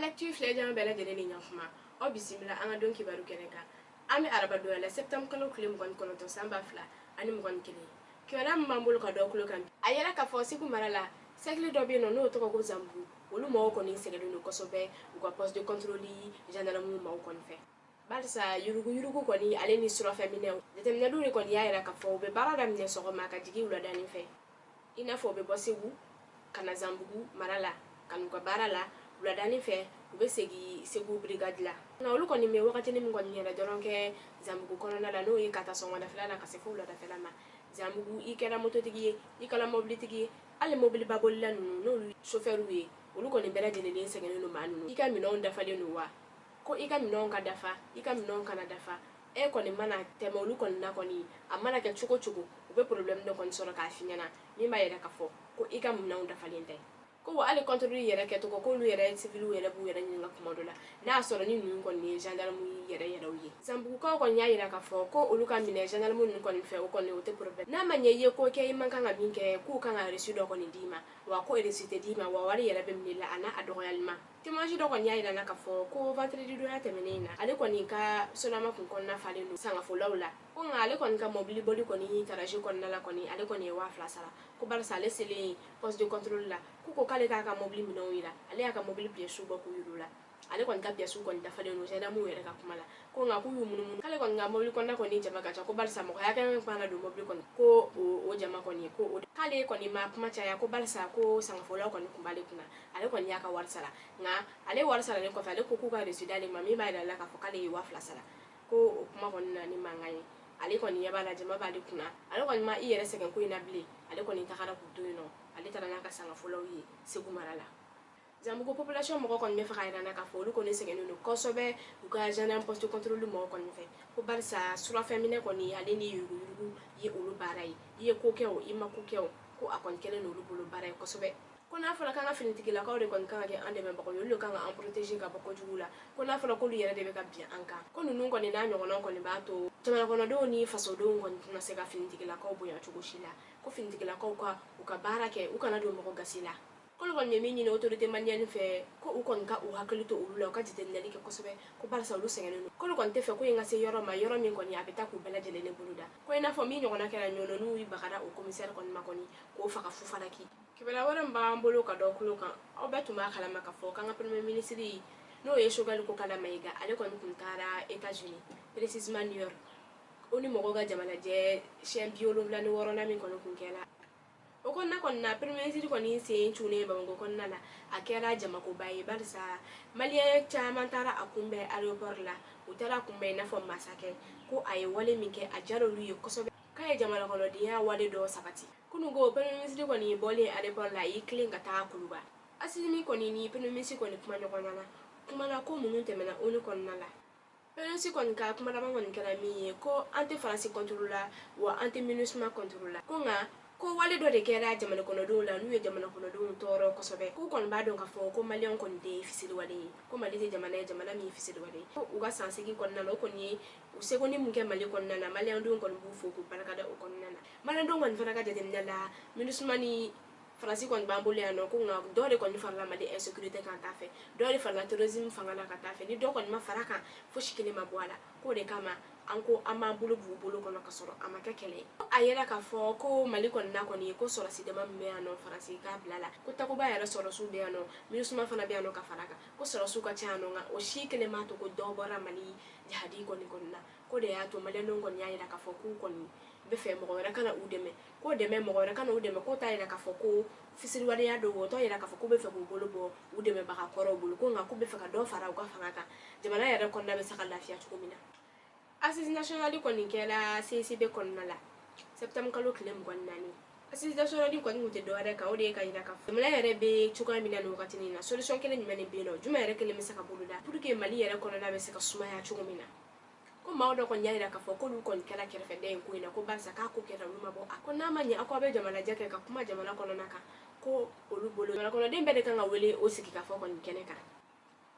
Active Legend Bella Jelly Yafma, or Bissimila, and a donkey barukeneka. I'm Arabadola, September Claim one Conoto Sambafla, and one killing. Kyoram Mambo Kadokulokan. Ayaka for Siku Marala, Secretly Dobino no Toko Zambu, Ulumo Conin Secretary Kosobe, who post the controlli, General Mumma Confe. Balsa, Yurugu Koni, Aleni Sura Feminine, the Temnadu Konia Kafo, be Baradam Nesomaka Jigula Danife. Ina for be Bossibu, Kanazambu, Marala, Kanuka Barala. Bladani fe ube segu brigade la na olu koni me wakati ni ngoni yera doronke zambugu kolona la no yikata so wona fela na kasefu la da fela ma zambugu ikera moto tigi ikala mobile tigi ale mobile babol la no chauffeur wi olu koni bela de ne sengene no manu ika mi non dafa de no wa ko ika mi non ka dafa ika mi non kana dafa e koni mana tema olu koni na koni amana ke chuko ube problem no koni soro ka finyana mi ma yera ka fo ko ika mi non dafa lente ko ale contrôle yere ke to ko lu yere civil yere bu yere nyinga komodola na soro ni nun kon ni gendarme yere uye zambu ko ko nya yira ka fo ko olu ka mine gendarme nun kon fe ko ne ote problème na manye ye ko ke imanka ngabinke ku kan a reçu do ko ni dima wa ko recite dima wa wari yere be minila ana adoyalma timaji do ko nya yira na ka fo ko vendredi do ya temenina ale ko ni ka sonama kun kon na fale no sanga fo lawla ko ngale kon ka mobile body ko ni taraje kon na la ko ni ale ko ni wa flasala ko bar sale sele poste de contrôle la ko kale ka mobile mino wira ale aka mobile pièce bo ko yurula ale kon ka pièce ko dafa de no jeda mu yere ka kumala ko nga ku yumun kale kon nga mobile kon na ko ni jama ka ko balsa mo ya kan pana do mobile kon ko o jama ko ni ko kale kon ni ma kuma cha ya ko balsa ko sanga fola kon kumbale kuna ale kon ya ka warsala nga ale warsala ne ko fa ale ko ku ka residale mami ba da la ka fo kale wa flasala ko kuma kon na ni mangai ale kon ya bala jama ba de kuna ale kon ma iyere segen ko ina bli ale kon ta kara ku do no ale tara na ka sanga fola wi segu marala zambugo population mo kon me fa ina na ka fo lu kon segen no ko sobe u ka gendarme poste contrôle mo kon fe ko barsa sura femine kon ni ale ni yurugu ye ulu barai ye ko ke o ima ko ke o ko akon kele no lu bulu barai ko sobe ko na fala kanga finitigila ka o de kon kanga ke ande me bako yo kanga en protéger ka bako jugula ko na fala ko lu yere de be ka bien anka ko nu kon na nyogo non kon ba to jamana kono do ni faso do kon na se ka finitigila ka o boya chugoshila ko finitigila ka o ka barake u kana do mo gasila ko lu kon me ni autorité malienne fe ko u kon ka u hakalito ulula ka jiten nali ke ko sobe ko barsa lu sengene ko lu kon te fe ko yanga se yoro ma yoro min kon ya beta ku bela jele ne buluda ko ina fo mi nyogo na kala nyono nu wi bakara o commissaire kon makoni ko fa ka fu faraki kibela wara mba mbolo ka do kulu kan o betu ma kala maka fo kan premier ministre no ye shogal ko kala maiga ale kon kun tara États-Unis précisément New York oni mogo ga jamana je champion la ni woro na min kon kun kela o kon na premier ministre kon ni se chune ba ngo kon na la akera jama ko baye barsa malien chama tara akumbe aéroport la utara kumbe na fo masake ko ay wale minke ajaro luye kosobe kay jamana kono dia wale do sabati kunu go premier ministre kon ni bole aéroport la yi clean gata kuluba asimi kon ni premier ministre kon kuma nyokona kuma na ko munun temena oni kon na la premier ministre kon ka kuma na bangon kala mi ko anti france contrôle la wa anti minusma contrôle la ko nga ko wale do de kera jamana kono do la nuye jamana kono do toro ko sobe ko kon ba don ka fo ko malion kon de fisili wale ko malite jamana mi fisili wale ko uga sansigi kon na lo kon ni u segoni munke mali kon na malion do kon bu fo ko palaka da o kon na malion do man fana ka jade ndala minusmani France kon bambole ano ko nga do de kon farla mali insécurité kan ta fe do de farla terrorisme fangala ka ta fe ni do kon ma faraka fo shikile mabwala ko de kama anko ama bulu kono kasoro ama kekele ayela ka fo ko mali kon na kon ko soro sidema me ano France ka blala ko ta ko ba yara soro su be ano minusma fana be ano ka faraka ko soro su ka chano nga o shikile ma to ko do bora mali jihadi kon na ko de ya to mali non kon yaira ka fo ku kon be fe mo wala kana udeme ko deme mo wala kana udeme ko ta ira ka fo ko fisiri wala ya do to ira ka fo ko be fe ko bolo bo udeme ba ka koro bolo ko nga ko be fe ka do fara ko fanga jamana yara kon na be saka lafiya chukumina assise nationale kon kela CCB kon na la septembre kalo klem kon nani assise nationale kon ngute do ara ka o de ka ira ka jamana yara be chuka mina no wakati na solution kele nyumene be no juma yara kele misaka buluda pour que mali yara kon na be saka sumaya chukumina ko mawdo kon yaira ka fo ko lu kon kala kerfe de ko ina ko barsa ka ko kera luma bo akona manya akobe jamana jake ka kuma jamana kono naka ko olu bolo jamana kono de mbede kan wele o siki ka fo kon keneka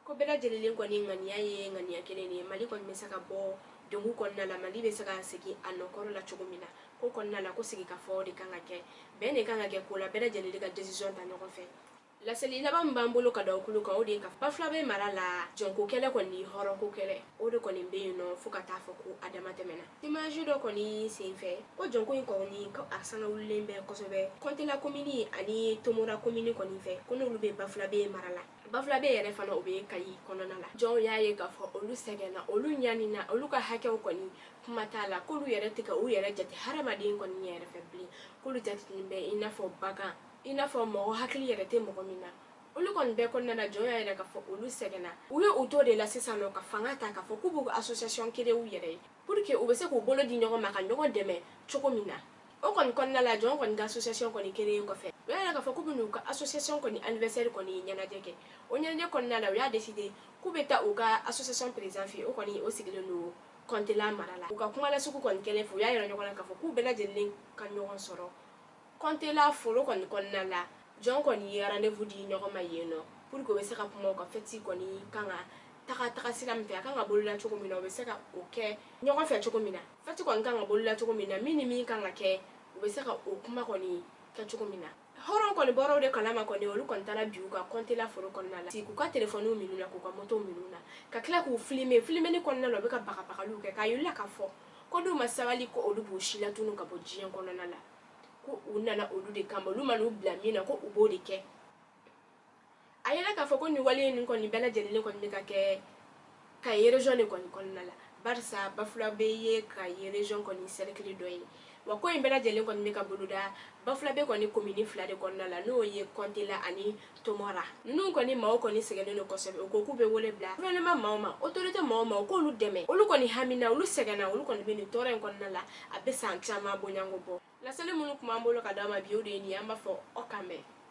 ko bela jelele kon ngani yaye ngani yakele ni mali kon mesaka bo dongu kon na la mali be saka siki anokoro la chugumina ko kon na la ko siki ka fo de kan ke bene kan ke ko la bela jelele ka decision ta nyoko fe la seli laban bambolo ka daw kulu kan o de ka bafla be mara la jonko kele koni horo ko kele o de koni be no fu ka ta fo ko adama temena image do koni sinfe ko jonko in koni ko asana wulen be kosobe konte la komini ani tomora komini koni fe kono lu be bafla be mara la bafla be yere fana o be kayi konona la jon ya ye ka fo olu segena olu nyani na olu ka hakew koni kuma tala ko lu yere tika o yere jati harama din koni yere fe bli ko lu jati be ina fo baga ina fo mo hakili yere te mo mina olu kon be kon na jon ya yere ka fo olu segena u ye auto de la sisano ka fanga ta ka fo ku bu association kede u yere pour que o be se ko bolo di nyogo maka nyogo deme choko mina o kon na la jon kon ga association kon kede ko fe ya ka fo ku bu ka association kon anniversaire kon nyana deke o nyana kon na la ya décider ku be ta o ga association président fi o kon o sigile no konte la marala o ka kuma la suku kon kele fo ya yere nyogo na ka fo ku be la jelen kan nyogo soro konte la folo kon na la jon kon yi rendez-vous di nyogo ma yeno pour que be se ka kuma ka feti kon kanga taka silam fe kanga bolla choko mina be se ka o ke nyogo fe choko mina feti kon kanga bolla choko mina minimi kanga ke be se ka o kuma kon ka choko mina horon kon boro de kalama kon olu kon tala biu ka konte la folo kon na la ti ku ka telephone o minuna ku ka moto minuna ka kla ku filmer ni kon na lo be ka baka lu ke ka yulla ka fo ko do masawali ko olu bo shila tunu ka bo jiyan kon na la ko unana olu de kamba lu manu blamina ko ubo de ke ayela ka fo ko ni wale ni kon ni bela jeli kon ni ka ke ka region ni kon na la barsa bafula be ye ka region kon ni cercle do yi wa ko bela jeli kon ni ka buluda bafula be kon ni commune fla de kon na la no ye konte la ani tomora nu kon ni mawo kon ni segene no ko sebe ko ku be wole bla vraiment mawo autorité mawo ko lu deme olu kon ni hamina olu segena olu kon be ni tore kon na la abe sanchama bonyango bo la sele munu kuma mbolo ka dama biyo de ni amba fo okambe